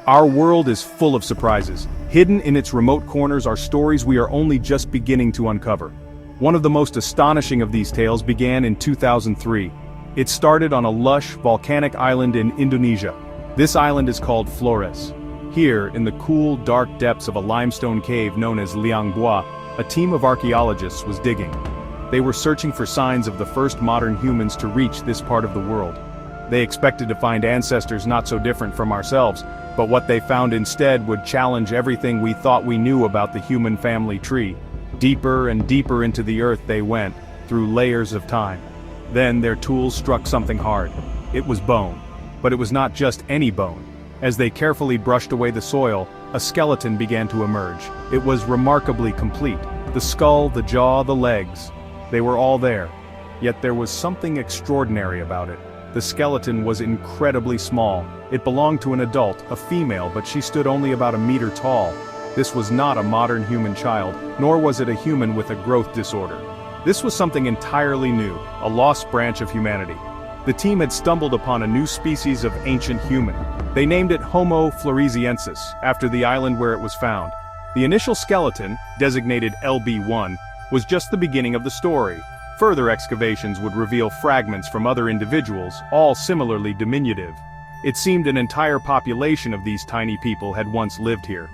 Our world is full of surprises. Hidden in its remote corners are stories we are only just beginning to uncover. One of the most astonishing of these tales began in 2003. It started on a lush, volcanic island in Indonesia. This island is called Flores. Here, in the cool, dark depths of a limestone cave known as Liang Bua, a team of archaeologists was digging. They were searching for signs of the first modern humans to reach this part of the world. They expected to find ancestors not so different from ourselves, but what they found instead would challenge everything we thought we knew about the human family tree. Deeper and deeper into the earth they went, through layers of time. Then their tools struck something hard. It was bone. But it was not just any bone. As they carefully brushed away the soil, a skeleton began to emerge. It was remarkably complete. The skull, the jaw, the legs. They were all there. Yet there was something extraordinary about it. The skeleton was incredibly small. It belonged to an adult, a female, but she stood only about a meter tall. This was not a modern human child, nor was it a human with a growth disorder. This was something entirely new, a lost branch of humanity. The team had stumbled upon a new species of ancient human. They named it Homo Floresiensis, after the island where it was found. The initial skeleton, designated LB1, was just the beginning of the story. Further excavations would reveal fragments from other individuals, all similarly diminutive. It seemed an entire population of these tiny people had once lived here.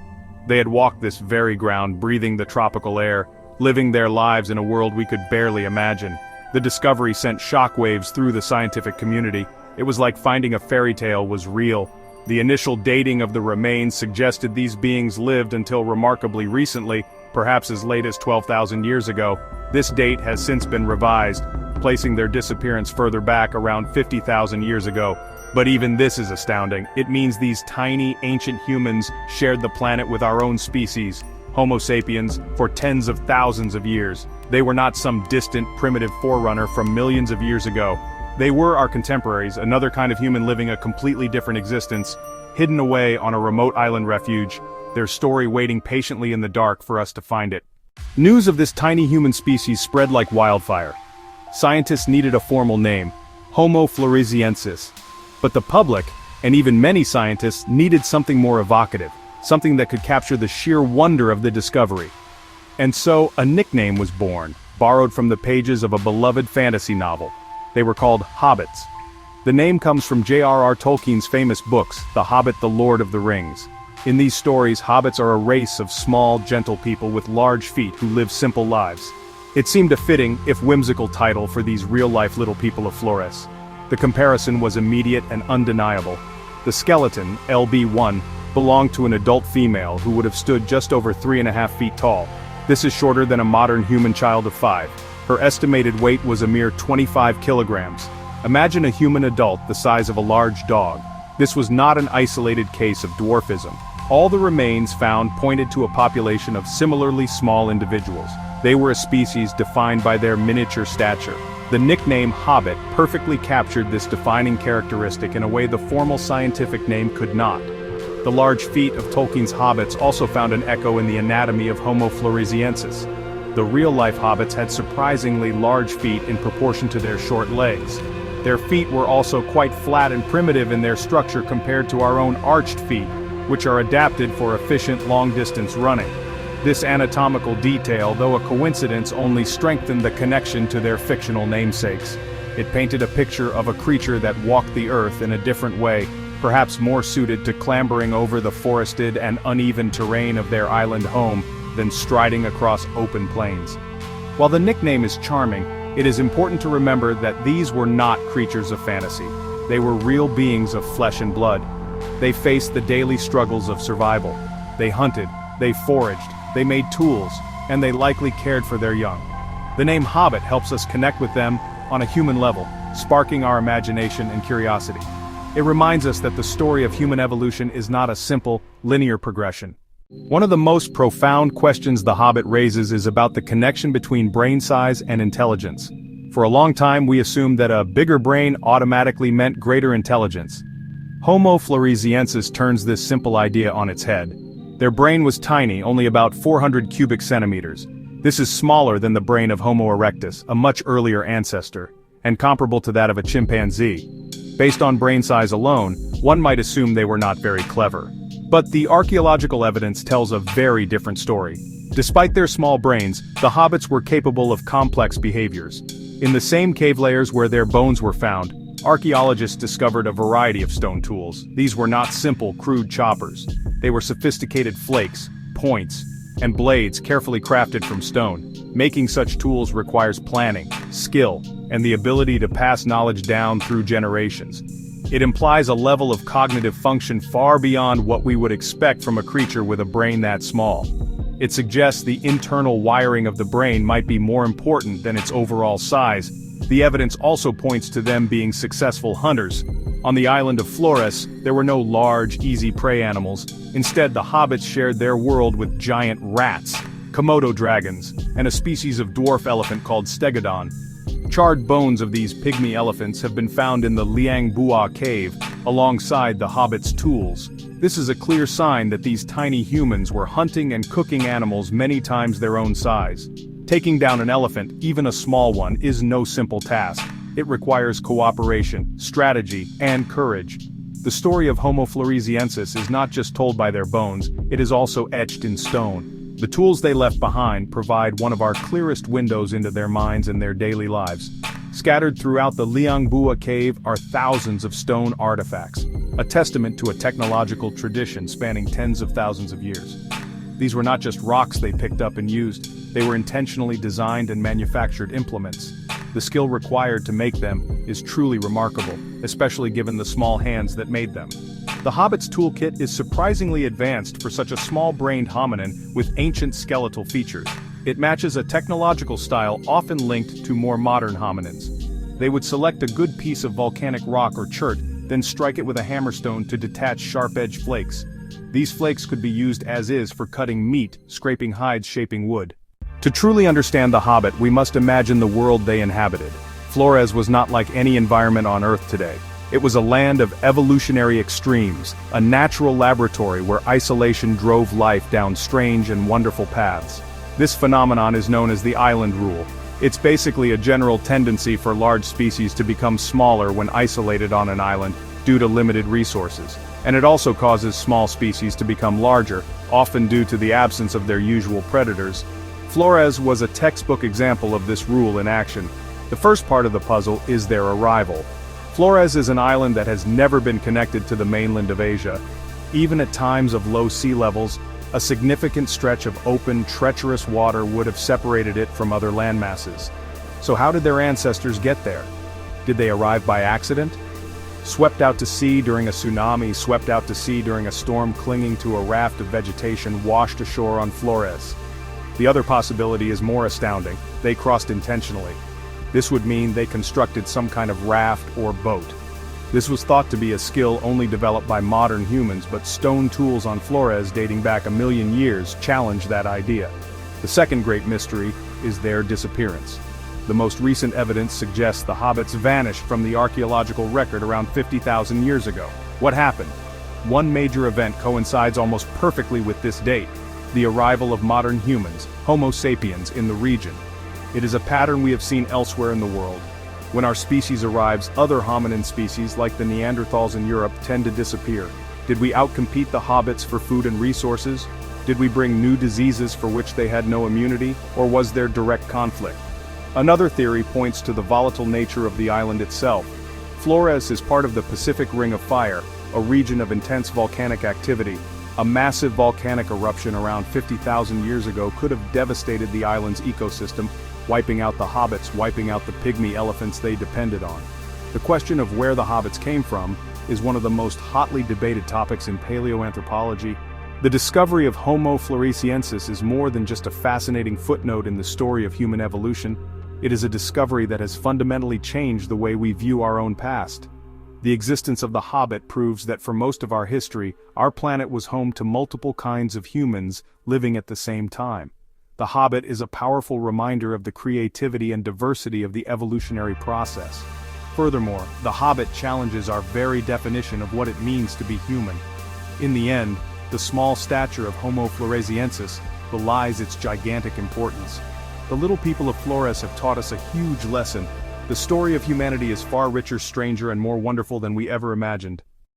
They had walked this very ground, breathing the tropical air, living their lives in a world we could barely imagine. The discovery sent shockwaves through the scientific community. It was like finding a fairy tale was real. The initial dating of the remains suggested these beings lived until remarkably recently, perhaps as late as 12,000 years ago. This date has since been revised, placing their disappearance further back around 50,000 years ago. But even this is astounding. It means these tiny, ancient humans shared the planet with our own species, Homo sapiens, for tens of thousands of years. They were not some distant, primitive forerunner from millions of years ago. They were our contemporaries, another kind of human living a completely different existence, hidden away on a remote island refuge, their story waiting patiently in the dark for us to find it. News of this tiny human species spread like wildfire. Scientists needed a formal name, Homo Floresiensis. But the public, and even many scientists, needed something more evocative, something that could capture the sheer wonder of the discovery. And so, a nickname was born, borrowed from the pages of a beloved fantasy novel. They were called Hobbits. The name comes from J.R.R. Tolkien's famous books, The Hobbit, The Lord of the Rings. In these stories, hobbits are a race of small, gentle people with large feet who live simple lives. It seemed a fitting, if whimsical, title for these real-life little people of Flores. The comparison was immediate and undeniable. The skeleton, LB1, belonged to an adult female who would have stood just over 3.5 feet tall. This is shorter than a modern human child of 5. Her estimated weight was a mere 25 kilograms. Imagine a human adult the size of a large dog. This was not an isolated case of dwarfism. All the remains found pointed to a population of similarly small individuals. They were a species defined by their miniature stature. The nickname Hobbit perfectly captured this defining characteristic in a way the formal scientific name could not. The large feet of Tolkien's hobbits also found an echo in the anatomy of Homo Floresiensis. The real-life hobbits had surprisingly large feet in proportion to their short legs. Their feet were also quite flat and primitive in their structure compared to our own arched feet, which are adapted for efficient long-distance running. This anatomical detail, though a coincidence, only strengthened the connection to their fictional namesakes. It painted a picture of a creature that walked the earth in a different way, perhaps more suited to clambering over the forested and uneven terrain of their island home than striding across open plains. While the nickname is charming, it is important to remember that these were not creatures of fantasy. They were real beings of flesh and blood. They faced the daily struggles of survival. They hunted, they foraged, they made tools, and they likely cared for their young. The name Hobbit helps us connect with them on a human level, sparking our imagination and curiosity. It reminds us that the story of human evolution is not a simple, linear progression. One of the most profound questions The Hobbit raises is about the connection between brain size and intelligence. For a long time we assumed that a bigger brain automatically meant greater intelligence. Homo Floresiensis turns this simple idea on its head. Their brain was tiny, only about 400 cubic centimeters. This is smaller than the brain of Homo erectus, a much earlier ancestor, and comparable to that of a chimpanzee. Based on brain size alone, one might assume they were not very clever. But the archaeological evidence tells a very different story. Despite their small brains, the hobbits were capable of complex behaviors. In the same cave layers where their bones were found, archaeologists discovered a variety of stone tools. These were not simple, crude choppers. They were sophisticated flakes, points, and blades carefully crafted from stone. Making such tools requires planning, skill, and the ability to pass knowledge down through generations. It implies a level of cognitive function far beyond what we would expect from a creature with a brain that small. It suggests the internal wiring of the brain might be more important than its overall size. The evidence also points to them being successful hunters. On the island of Flores, there were no large, easy prey animals. Instead, the hobbits shared their world with giant rats, Komodo dragons, and a species of dwarf elephant called stegodon. Charred bones of these pygmy elephants have been found in the Liang Bua cave, alongside the hobbits' tools. This is a clear sign that these tiny humans were hunting and cooking animals many times their own size. Taking down an elephant, even a small one, is no simple task. It requires cooperation, strategy, and courage. The story of Homo Floresiensis is not just told by their bones, it is also etched in stone. The tools they left behind provide one of our clearest windows into their minds and their daily lives. Scattered throughout the Liang Bua cave are thousands of stone artifacts, a testament to a technological tradition spanning tens of thousands of years. These were not just rocks they picked up and used, they were intentionally designed and manufactured implements. The skill required to make them is truly remarkable, especially given the small hands that made them. The Hobbit's toolkit is surprisingly advanced for such a small-brained hominin with ancient skeletal features. It matches a technological style often linked to more modern hominins. They would select a good piece of volcanic rock or chert, then strike it with a hammerstone to detach sharp-edged flakes. These flakes could be used as is for cutting meat, scraping hides, shaping wood. To truly understand the Hobbit, we must imagine the world they inhabited. Flores was not like any environment on Earth today. It was a land of evolutionary extremes, a natural laboratory where isolation drove life down strange and wonderful paths. This phenomenon is known as the island rule. It's basically a general tendency for large species to become smaller when isolated on an island due to limited resources. And it also causes small species to become larger, often due to the absence of their usual predators. Flores was a textbook example of this rule in action. The first part of the puzzle is their arrival. Flores is an island that has never been connected to the mainland of Asia. Even at times of low sea levels, a significant stretch of open, treacherous water would have separated it from other landmasses. So how did their ancestors get there? Did they arrive by accident? Swept out to sea during a tsunami, swept out to sea during a storm, clinging to a raft of vegetation washed ashore on Flores. The other possibility is more astounding. They crossed intentionally. This would mean they constructed some kind of raft or boat. This was thought to be a skill only developed by modern humans, but stone tools on Flores dating back 1 million years challenge that idea. The second great mystery is their disappearance. The most recent evidence suggests the hobbits vanished from the archaeological record around 50,000 years ago. What happened? One major event coincides almost perfectly with this date: the arrival of modern humans, Homo sapiens, in the region. It is a pattern we have seen elsewhere in the world. When our species arrives, other hominin species like the Neanderthals in Europe tend to disappear. Did we outcompete the hobbits for food and resources? Did we bring new diseases for which they had no immunity, or was there direct conflict? Another theory points to the volatile nature of the island itself. Flores is part of the Pacific Ring of Fire, a region of intense volcanic activity. A massive volcanic eruption around 50,000 years ago could have devastated the island's ecosystem, wiping out the hobbits, wiping out the pygmy elephants they depended on. The question of where the hobbits came from is one of the most hotly debated topics in paleoanthropology. The discovery of Homo Floresiensis is more than just a fascinating footnote in the story of human evolution. It is a discovery that has fundamentally changed the way we view our own past. The existence of the Hobbit proves that for most of our history, our planet was home to multiple kinds of humans living at the same time. The Hobbit is a powerful reminder of the creativity and diversity of the evolutionary process. Furthermore, the Hobbit challenges our very definition of what it means to be human. In the end, the small stature of Homo Floresiensis belies its gigantic importance. The little people of Flores have taught us a huge lesson. The story of humanity is far richer, stranger, and more wonderful than we ever imagined.